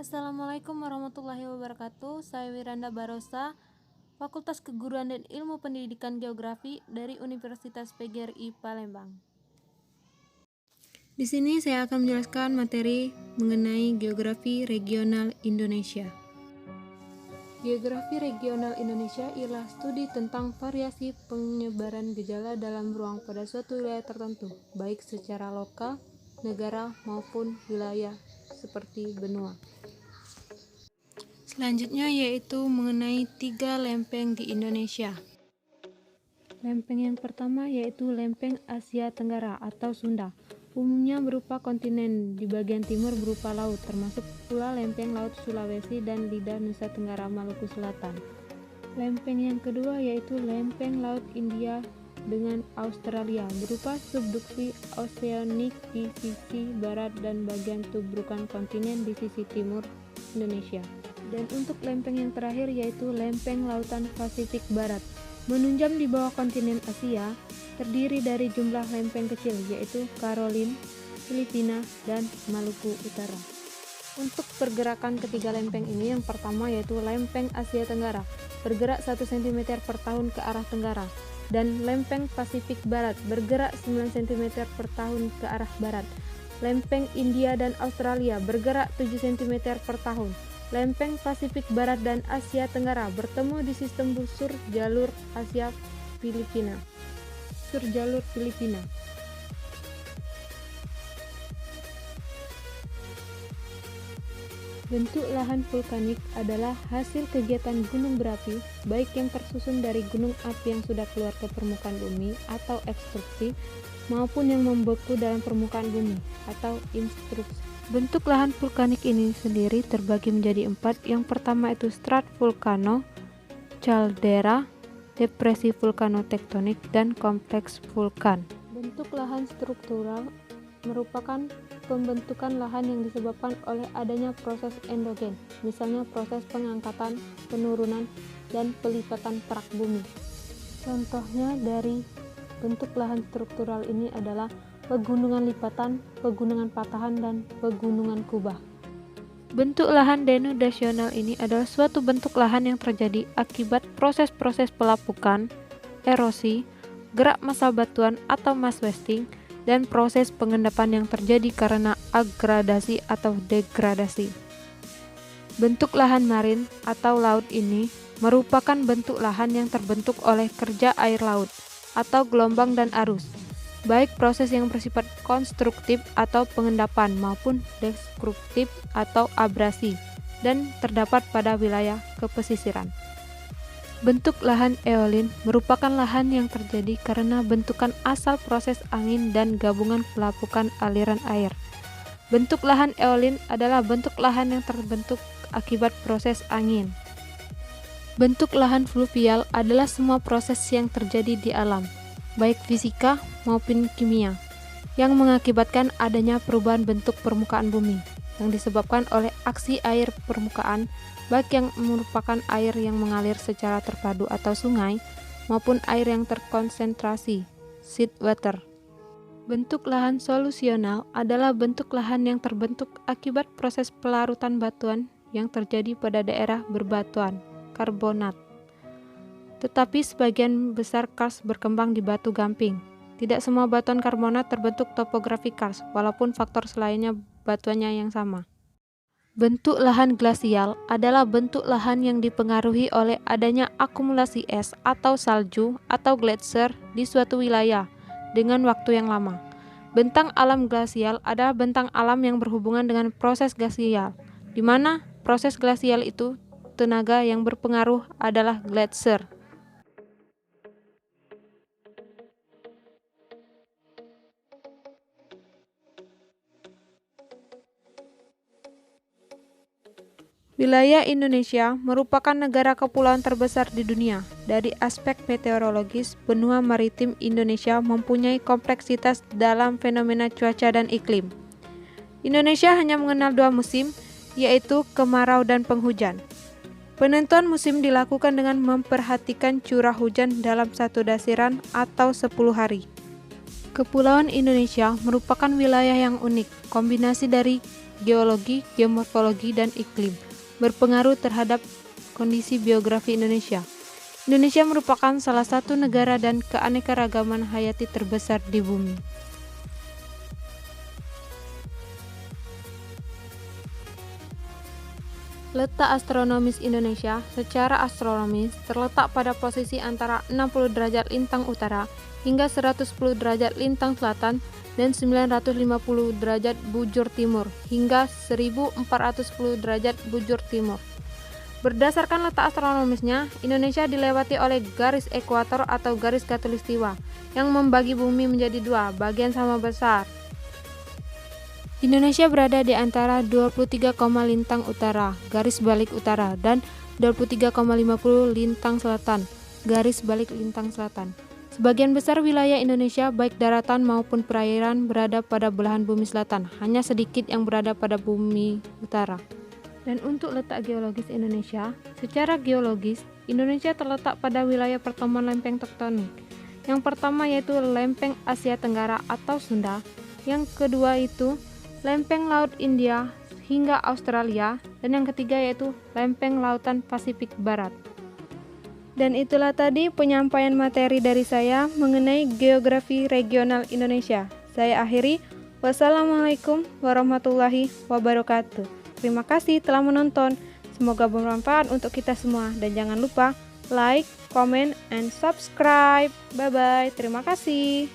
Assalamualaikum warahmatullahi wabarakatuh. Saya Wiranda Barosa, Fakultas Keguruan dan Ilmu Pendidikan Geografi dari Universitas PGRI Palembang. Di sini saya akan menjelaskan materi mengenai geografi regional Indonesia. Geografi regional Indonesia ialah studi tentang variasi penyebaran gejala dalam ruang pada suatu wilayah tertentu, baik secara lokal, negara maupun wilayah seperti benua. Selanjutnya yaitu mengenai 3 lempeng di Indonesia. Lempeng yang pertama yaitu lempeng Asia Tenggara atau Sunda. Umumnya berupa kontinen, di bagian timur berupa laut, termasuk pula lempeng Laut Sulawesi dan lidah Nusa Tenggara Maluku Selatan. Lempeng yang kedua yaitu lempeng Laut India dengan Australia, berupa subduksi oseanik di sisi barat dan bagian tubrukan kontinen di sisi timur Indonesia. Dan untuk lempeng yang terakhir yaitu lempeng Lautan Pasifik Barat, menunjam di bawah kontinen Asia, terdiri dari jumlah lempeng kecil yaitu Caroline, Filipina, dan Maluku Utara. Untuk pergerakan ketiga lempeng ini, yang pertama yaitu lempeng Asia Tenggara, bergerak 1 cm per tahun ke arah tenggara, dan lempeng Pasifik Barat bergerak 9 cm per tahun ke arah barat. Lempeng India dan Australia bergerak 7 cm per tahun. Lempeng Pasifik Barat dan Asia Tenggara bertemu di sistem busur jalur Asia Filipina. Busur jalur Filipina. Bentuk lahan vulkanik adalah hasil kegiatan gunung berapi, baik yang tersusun dari gunung api yang sudah keluar ke permukaan bumi atau ekstruksi, maupun yang membeku dalam permukaan bumi atau intruksi. Bentuk lahan vulkanik ini sendiri terbagi menjadi 4. Yang pertama itu stratovulkano, caldera, depresi vulkanotektonik, dan kompleks vulkan. Bentuk lahan struktural merupakan pembentukan lahan yang disebabkan oleh adanya proses endogen, misalnya proses pengangkatan, penurunan, dan pelipatan terak bumi. Contohnya dari bentuk lahan struktural ini adalah pegunungan lipatan, pegunungan patahan, dan pegunungan kubah. Bentuk lahan denudasional ini adalah suatu bentuk lahan yang terjadi akibat proses-proses pelapukan, erosi, gerak massa batuan atau mass wasting, dan proses pengendapan yang terjadi karena agradasi atau degradasi. Bentuk lahan marin atau laut ini merupakan bentuk lahan yang terbentuk oleh kerja air laut atau gelombang dan arus, baik proses yang bersifat konstruktif atau pengendapan maupun destruktif atau abrasi, dan terdapat pada wilayah kepesisiran. Bentuk lahan eolin merupakan lahan yang terjadi karena bentukan asal proses angin dan gabungan pelapukan aliran air. Bentuk lahan eolin adalah bentuk lahan yang terbentuk akibat proses angin. Bentuk lahan fluvial adalah semua proses yang terjadi di alam, baik fisika maupun kimia, yang mengakibatkan adanya perubahan bentuk permukaan bumi, yang disebabkan oleh aksi air permukaan, baik yang merupakan air yang mengalir secara terpadu atau sungai, maupun air yang terkonsentrasi, seed water. Bentuk lahan solusional adalah bentuk lahan yang terbentuk akibat proses pelarutan batuan yang terjadi pada daerah berbatuan, karbonat. Tetapi sebagian besar kars berkembang di batu gamping. Tidak semua batuan karbonat terbentuk topografi kars, walaupun faktor selainnya batuannya yang sama. Bentuk lahan glasial adalah bentuk lahan yang dipengaruhi oleh adanya akumulasi es atau salju atau gletser di suatu wilayah dengan waktu yang lama. Bentang alam glasial adalah bentang alam yang berhubungan dengan proses glasial, di mana proses glasial itu tenaga yang berpengaruh adalah gletser. Wilayah Indonesia merupakan negara kepulauan terbesar di dunia. Dari aspek meteorologis, benua maritim Indonesia mempunyai kompleksitas dalam fenomena cuaca dan iklim. Indonesia hanya mengenal 2 musim, yaitu kemarau dan penghujan. Penentuan musim dilakukan dengan memperhatikan curah hujan dalam satu dasiran atau 10 hari. Kepulauan Indonesia merupakan wilayah yang unik, kombinasi dari geologi, geomorfologi, dan iklim berpengaruh terhadap kondisi biografi Indonesia. Indonesia merupakan salah satu negara dan keanekaragaman hayati terbesar di bumi. Letak astronomis Indonesia secara astronomis terletak pada posisi antara 60 derajat lintang utara hingga 110 derajat lintang selatan dan 950 derajat bujur timur hingga 1410 derajat bujur timur. Berdasarkan letak astronomisnya, Indonesia dilewati oleh garis ekuator atau garis khatulistiwa yang membagi bumi menjadi dua bagian sama besar. Indonesia berada di antara 23, lintang utara, garis balik utara, dan 23,50 lintang selatan, garis balik lintang selatan. Sebagian besar wilayah Indonesia, baik daratan maupun perairan, berada pada belahan bumi selatan, hanya sedikit yang berada pada bumi utara. Dan untuk letak geologis Indonesia, secara geologis, Indonesia terletak pada wilayah pertemuan lempeng tektonik. Yang pertama yaitu lempeng Asia Tenggara atau Sunda, yang kedua itu lempeng Laut India hingga Australia, dan yang ketiga yaitu lempeng Lautan Pasifik Barat. Dan itulah tadi penyampaian materi dari saya mengenai geografi regional Indonesia. Saya akhiri. Wassalamualaikum warahmatullahi wabarakatuh. Terima kasih telah menonton. Semoga bermanfaat untuk kita semua. Dan jangan lupa like, comment, and subscribe. Bye-bye. Terima kasih.